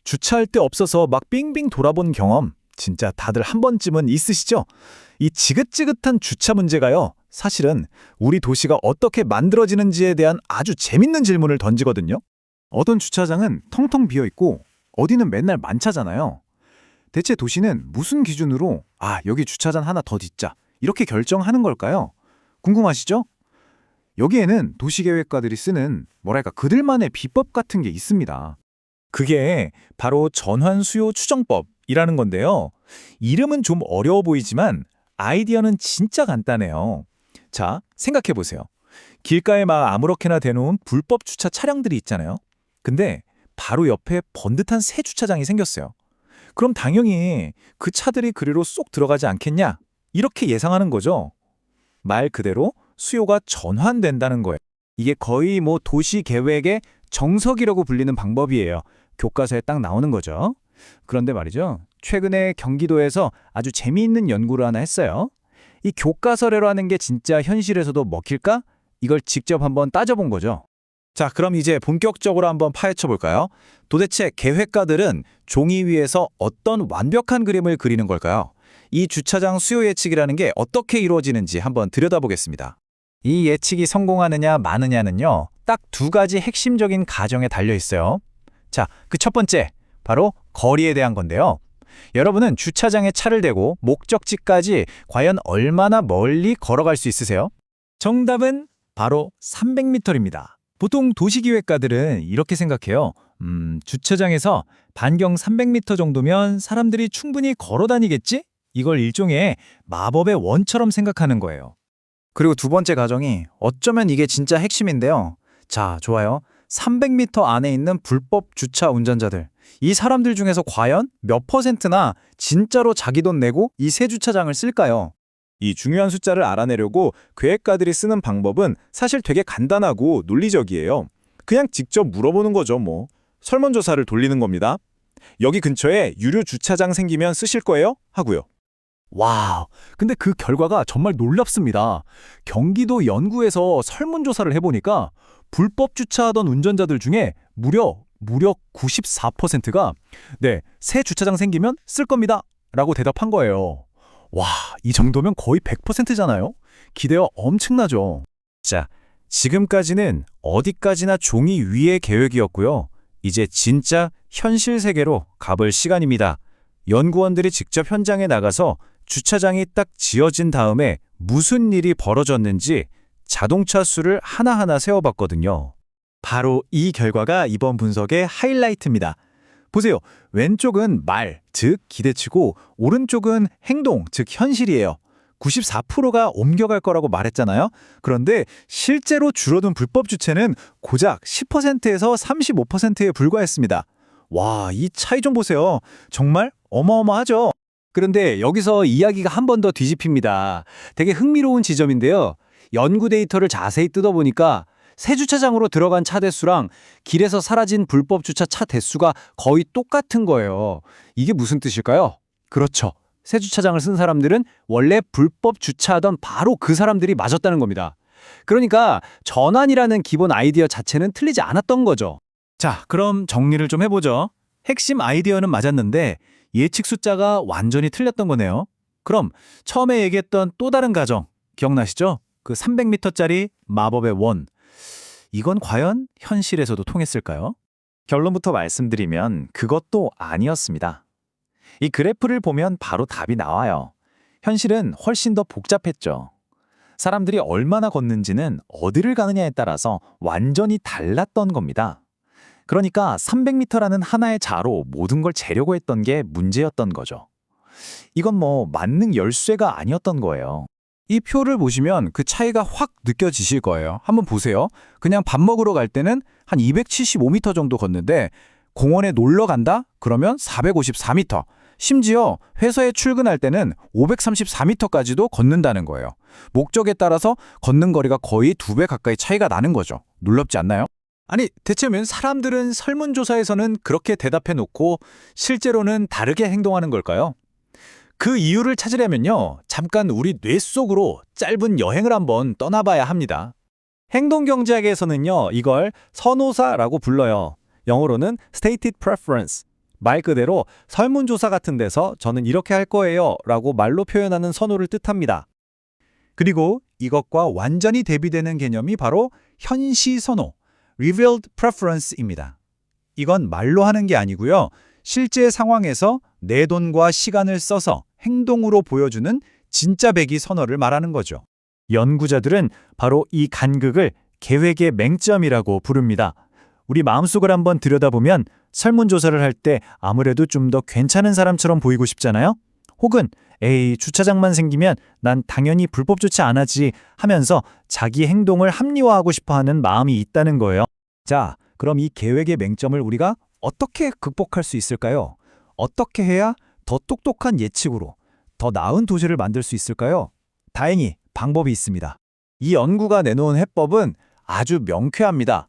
주차할 데 없어서 막 빙빙 돌아본 경험 진짜 다들 한 번쯤은 있으시죠? 이 지긋지긋한 주차 문제가요. 사실은 우리 도시가 어떻게 만들어지는지에 대한 아주 재밌는 질문을 던지거든요. 어떤 주차장은 텅텅 비어 있고 어디는 맨날 만차잖아요. 대체 도시는 무슨 기준으로 여기 주차장 하나 더 짓자 이렇게 결정하는 걸까요? 궁금하시죠? 여기에는 도시계획가들이 쓰는 그들만의 비법 같은 게 있습니다. 그게 바로 전환수요 추정법이라는 건데요. 이름은 좀 어려워 보이지만 아이디어는 진짜 간단해요. 자, 생각해 보세요. 길가에 막 아무렇게나 대놓은 불법 주차 차량들이 있잖아요. 근데 바로 옆에 번듯한 새 주차장이 생겼어요. 그럼 당연히 그 차들이 그리로 쏙 들어가지 않겠냐? 이렇게 예상하는 거죠. 말 그대로 수요가 전환된다는 거예요. 이게 거의 도시 계획의 정석이라고 불리는 방법이에요. 교과서에 딱 나오는 거죠. 그런데 말이죠. 최근에 경기도에서 아주 재미있는 연구를 하나 했어요. 이 교과서래로 하는 게 진짜 현실에서도 먹힐까? 이걸 직접 한번 따져본 거죠. 자, 그럼 이제 본격적으로 한번 파헤쳐 볼까요? 도대체 계획가들은 종이 위에서 어떤 완벽한 그림을 그리는 걸까요? 이 주차장 수요 예측이라는 게 어떻게 이루어지는지 한번 들여다보겠습니다. 이 예측이 성공하느냐 마느냐는요, 딱 두 가지 핵심적인 가정에 달려 있어요. 자, 그 첫 번째, 바로 거리에 대한 건데요. 여러분은 주차장에 차를 대고 목적지까지 과연 얼마나 멀리 걸어갈 수 있으세요? 정답은 바로 300m입니다. 보통 도시기획가들은 이렇게 생각해요. 주차장에서 반경 300m 정도면 사람들이 충분히 걸어 다니겠지? 이걸 일종의 마법의 원처럼 생각하는 거예요. 그리고 두 번째 가정이 어쩌면 이게 진짜 핵심인데요. 자, 좋아요. 300m 안에 있는 불법 주차 운전자들. 이 사람들 중에서 과연 몇 %나 진짜로 자기 돈 내고 이 새 주차장을 쓸까요? 이 중요한 숫자를 알아내려고 계획가들이 쓰는 방법은 사실 되게 간단하고 논리적이에요. 그냥 직접 물어보는 거죠, 설문조사를 돌리는 겁니다. 여기 근처에 유료 주차장 생기면 쓰실 거예요? 하고요. 와우, 근데 그 결과가 정말 놀랍습니다. 경기도 연구에서 설문조사를 해보니까 불법 주차하던 운전자들 중에 무려 94%가 새 주차장 생기면 쓸 겁니다 라고 대답한 거예요. 와, 이 정도면 거의 100%잖아요? 기대가 엄청나죠. 자, 지금까지는 어디까지나 종이 위의 계획이었고요. 이제 진짜 현실 세계로 가볼 시간입니다. 연구원들이 직접 현장에 나가서 주차장이 딱 지어진 다음에 무슨 일이 벌어졌는지 자동차 수를 하나하나 세어봤거든요. 바로 이 결과가 이번 분석의 하이라이트입니다. 보세요. 왼쪽은 말, 즉 기대치고 오른쪽은 행동, 즉 현실이에요. 94%가 옮겨갈 거라고 말했잖아요. 그런데 실제로 줄어든 불법 주차는 고작 10%에서 35%에 불과했습니다. 와, 이 차이 좀 보세요. 정말 어마어마하죠? 그런데 여기서 이야기가 한 번 더 뒤집힙니다. 되게 흥미로운 지점인데요. 연구 데이터를 자세히 뜯어보니까 새 주차장으로 들어간 차 대수랑 길에서 사라진 불법 주차 차 대수가 거의 똑같은 거예요. 이게 무슨 뜻일까요? 그렇죠. 새 주차장을 쓴 사람들은 원래 불법 주차하던 바로 그 사람들이 맞았다는 겁니다. 그러니까 전환이라는 기본 아이디어 자체는 틀리지 않았던 거죠. 자, 그럼 정리를 좀 해보죠. 핵심 아이디어는 맞았는데 예측 숫자가 완전히 틀렸던 거네요. 그럼 처음에 얘기했던 또 다른 가정 기억나시죠? 그 300m짜리 마법의 원. 이건 과연 현실에서도 통했을까요? 결론부터 말씀드리면 그것도 아니었습니다. 이 그래프를 보면 바로 답이 나와요. 현실은 훨씬 더 복잡했죠. 사람들이 얼마나 걷는지는 어디를 가느냐에 따라서 완전히 달랐던 겁니다. 그러니까 300m라는 하나의 자로 모든 걸 재려고 했던 게 문제였던 거죠. 이건 만능 열쇠가 아니었던 거예요. 이 표를 보시면 그 차이가 확 느껴지실 거예요. 한번 보세요. 그냥 밥 먹으러 갈 때는 한 275m 정도 걷는데 공원에 놀러 간다? 그러면 454m. 심지어 회사에 출근할 때는 534m까지도 걷는다는 거예요. 목적에 따라서 걷는 거리가 거의 2배 가까이 차이가 나는 거죠. 놀랍지 않나요? 아니, 대체 왜 사람들은 설문조사에서는 그렇게 대답해놓고 실제로는 다르게 행동하는 걸까요? 그 이유를 찾으려면요, 잠깐 우리 뇌 속으로 짧은 여행을 한번 떠나봐야 합니다. 행동경제학에서는요, 이걸 선호사라고 불러요. 영어로는 stated preference. 말 그대로 설문조사 같은 데서 저는 이렇게 할 거예요 라고 말로 표현하는 선호를 뜻합니다. 그리고 이것과 완전히 대비되는 개념이 바로 현시 선호, revealed preference입니다. 이건 말로 하는 게 아니고요. 실제 상황에서 내 돈과 시간을 써서 행동으로 보여주는 진짜 배기 선호를 말하는 거죠. 연구자들은 바로 이 간극을 계획의 맹점이라고 부릅니다. 우리 마음속을 한번 들여다보면 설문조사를 할 때 아무래도 좀 더 괜찮은 사람처럼 보이고 싶잖아요? 혹은 에이, 주차장만 생기면 난 당연히 불법 조치 안 하지 하면서 자기 행동을 합리화하고 싶어하는 마음이 있다는 거예요. 자, 그럼 이 계획의 맹점을 우리가 어떻게 극복할 수 있을까요? 어떻게 해야 더 똑똑한 예측으로 더 나은 도시를 만들 수 있을까요? 다행히 방법이 있습니다. 이 연구가 내놓은 해법은 아주 명쾌합니다.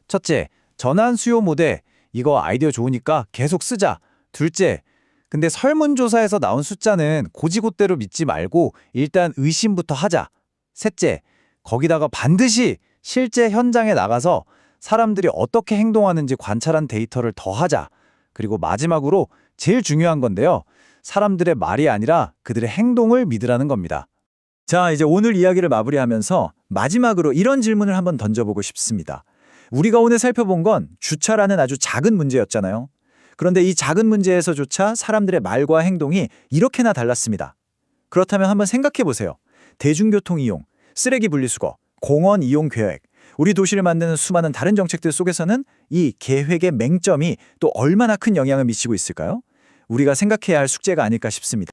첫째, 전환 수요 모델. 이거 아이디어 좋으니까 계속 쓰자. 둘째, 근데 설문조사에서 나온 숫자는 고지고대로 믿지 말고 일단 의심부터 하자. 셋째, 거기다가 반드시 실제 현장에 나가서 사람들이 어떻게 행동하는지 관찰한 데이터를 더하자. 그리고 마지막으로 제일 중요한 건데요. 사람들의 말이 아니라 그들의 행동을 믿으라는 겁니다. 자, 이제 오늘 이야기를 마무리하면서 마지막으로 이런 질문을 한번 던져보고 싶습니다. 우리가 오늘 살펴본 건 주차라는 아주 작은 문제였잖아요. 그런데 이 작은 문제에서조차 사람들의 말과 행동이 이렇게나 달랐습니다. 그렇다면 한번 생각해 보세요. 대중교통 이용, 쓰레기 분리수거, 공원 이용 계획, 우리 도시를 만드는 수많은 다른 정책들 속에서는 이 계획의 맹점이 또 얼마나 큰 영향을 미치고 있을까요? 우리가 생각해야 할 숙제가 아닐까 싶습니다.